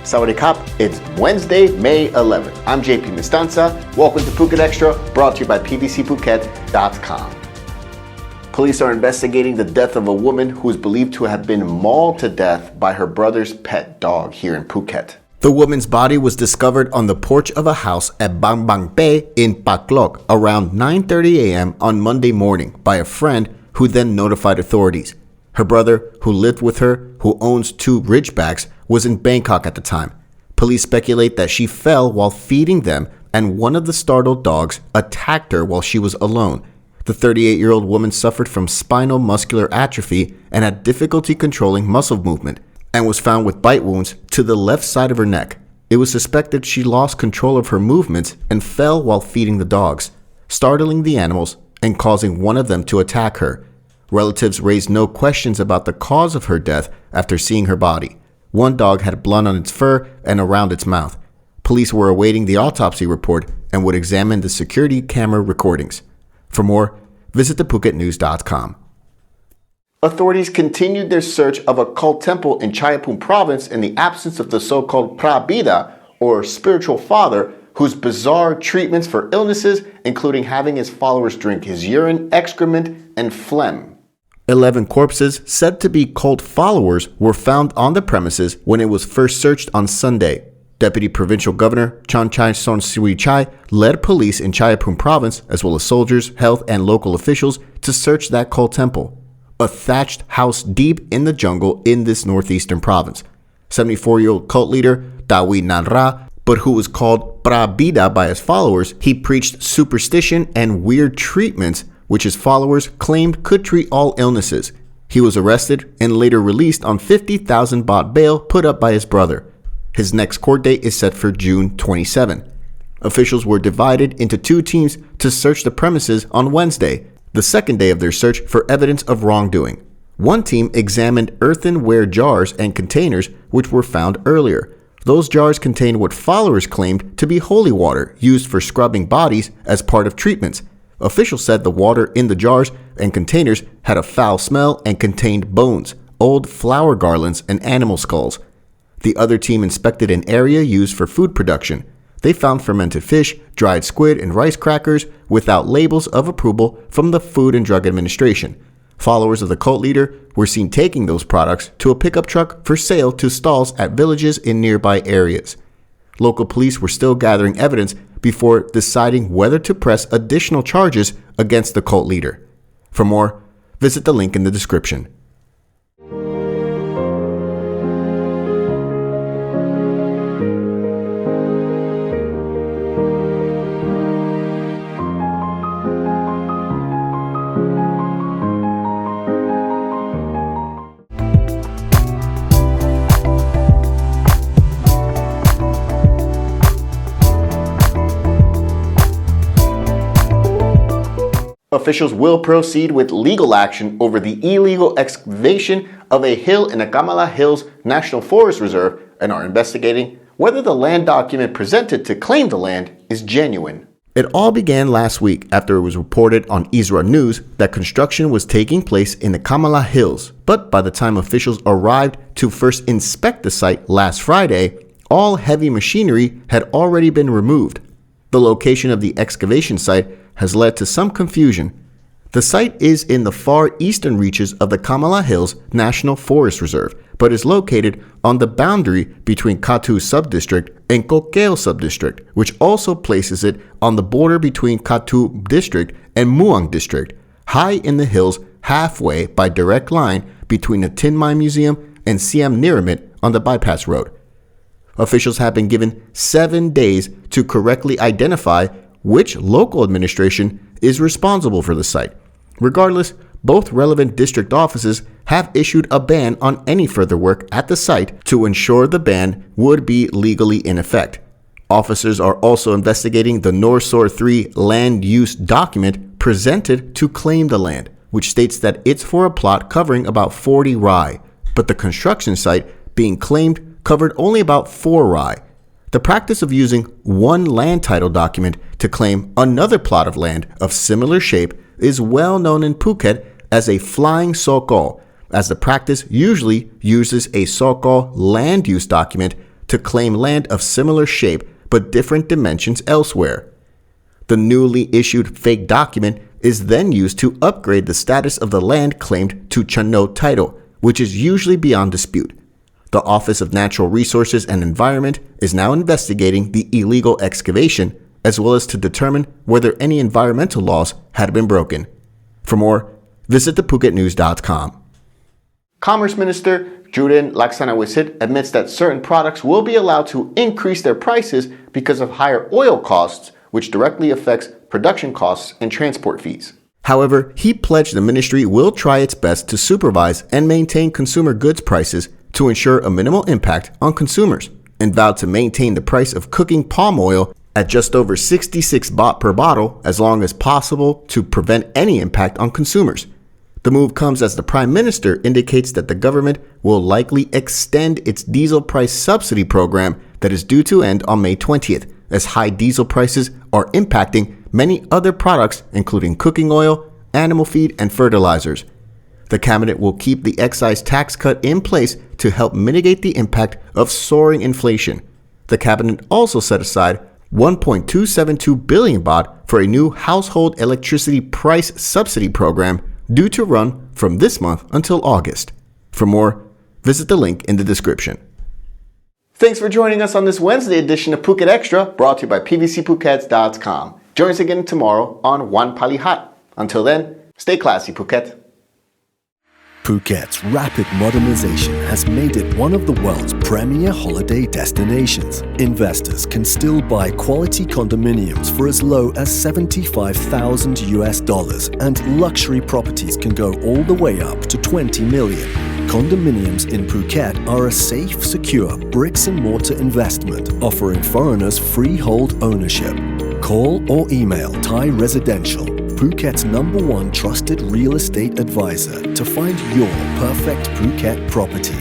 Sawadee Kap, it's Wednesday, May 11th. I'm JP Mestanza. Welcome to Phuket Extra, brought to you by pvcphuket.com. Police are investigating the death of a woman who is believed to have been mauled to death by her brother's pet dog here in Phuket. The woman's body was discovered on the porch of a house at Bang Bang Bay in Paklok around 9:30 a.m. on Monday morning by a friend who then notified authorities. Her brother, who lived with her, who owns 2 Ridgebacks, was in Bangkok at the time. Police speculate that she fell while feeding them and one of the startled dogs attacked her while she was alone. The 38-year-old woman suffered from spinal muscular atrophy and had difficulty controlling muscle movement and was found with bite wounds to the left side of her neck. It was suspected she lost control of her movements and fell while feeding the dogs, startling the animals and causing one of them to attack her. Relatives raised no questions about the cause of her death after seeing her body. One dog had blood on its fur and around its mouth. Police were awaiting the autopsy report and would examine the security camera recordings. For more, visit thephuket.news.com. Authorities continued their search of a cult temple in Chaiyaphum province in the absence of the so-called Prabida, or spiritual father, whose bizarre treatments for illnesses, including having his followers drink his urine, excrement, and phlegm. 11 corpses said to be cult followers were found on the premises when it was first searched on Sunday. Deputy Provincial Governor Chonchai Sonsuichai led police in Chaiyaphum province, as well as soldiers, health, and local officials, to search that cult temple, a thatched house deep in the jungle in this northeastern province. 74-year-old cult leader Dawi Nanra, but who was called Prabida by his followers, he preached superstition and weird treatments which his followers claimed could treat all illnesses. He was arrested and later released on 50,000 baht bail put up by his brother. His next court date is set for June 27. Officials were divided into 2 teams to search the premises on Wednesday, the second day of their search for evidence of wrongdoing. One team examined earthenware jars and containers which were found earlier. Those jars contained what followers claimed to be holy water used for scrubbing bodies as part of treatments. Officials said the water in the jars and containers had a foul smell and contained bones, old flower garlands, and animal skulls. The other team inspected an area used for food production. They found fermented fish, dried squid, and rice crackers without labels of approval from the Food and Drug Administration. Followers of the cult leader were seen taking those products to a pickup truck for sale to stalls at villages in nearby areas. Local police were still gathering evidence before deciding whether to press additional charges against the cult leader. For more, visit the link in the description. Officials will proceed with legal action over the illegal excavation of a hill in the Kamala Hills National Forest Reserve and are investigating whether the land document presented to claim the land is genuine. It all began last week after it was reported on Isra News that construction was taking place in the Kamala Hills, but by the time officials arrived to first inspect the site last Friday, all heavy machinery had already been removed. The location of the excavation site has led to some confusion. The site is in the far eastern reaches of the Kamala Hills National Forest Reserve, but is located on the boundary between Katu Subdistrict and Kokeo Subdistrict, which also places it on the border between Katu District and Muang District, high in the hills halfway by direct line between the Tin Mine Museum and Siam Niramit on the bypass road. Officials have been given 7 days to correctly identify which local administration is responsible for the site. Regardless, both relevant district offices have issued a ban on any further work at the site to ensure the ban would be legally in effect. Officers are also investigating the NORSOR 3 land use document presented to claim the land, which states that it's for a plot covering about 40 rai, but the construction site being claimed covered only about 4 rai. The practice of using one land title document to claim another plot of land of similar shape is well known in Phuket as a Flying SorKor, as the practice usually uses a SorKor land use document to claim land of similar shape but different dimensions elsewhere. The newly issued fake document is then used to upgrade the status of the land claimed to Chunno title, which is usually beyond dispute. The Office of Natural Resources and Environment is now investigating the illegal excavation, as well as to determine whether any environmental laws had been broken. For more, visit thephuketnews.com. Commerce Minister Jurin Laksanawisit admits that certain products will be allowed to increase their prices because of higher oil costs, which directly affects production costs and transport fees. However, he pledged the ministry will try its best to supervise and maintain consumer goods prices to ensure a minimal impact on consumers, and vowed to maintain the price of cooking palm oil at just over 66 baht per bottle as long as possible to prevent any impact on consumers. The move comes as the Prime Minister indicates that the government will likely extend its diesel price subsidy program that is due to end on May 20th, as high diesel prices are impacting many other products including cooking oil, animal feed, and fertilizers. The cabinet will keep the excise tax cut in place to help mitigate the impact of soaring inflation. The cabinet also set aside 1.272 billion baht for a new household electricity price subsidy program due to run from this month until August. For more, visit the link in the description. Thanks for joining us on this Wednesday edition of Phuket Extra, brought to you by pvcphuket.com. Join us again tomorrow on One Palihat. Until then, stay classy, Phuket. Phuket's rapid modernization has made it one of the world's premier holiday destinations. Investors can still buy quality condominiums for as low as $75,000, and luxury properties can go all the way up to 20 million. Condominiums in Phuket are a safe, secure bricks-and-mortar investment offering foreigners freehold ownership. Call or email Thai Residential, Phuket's #1 trusted real estate advisor, to find your perfect Phuket property.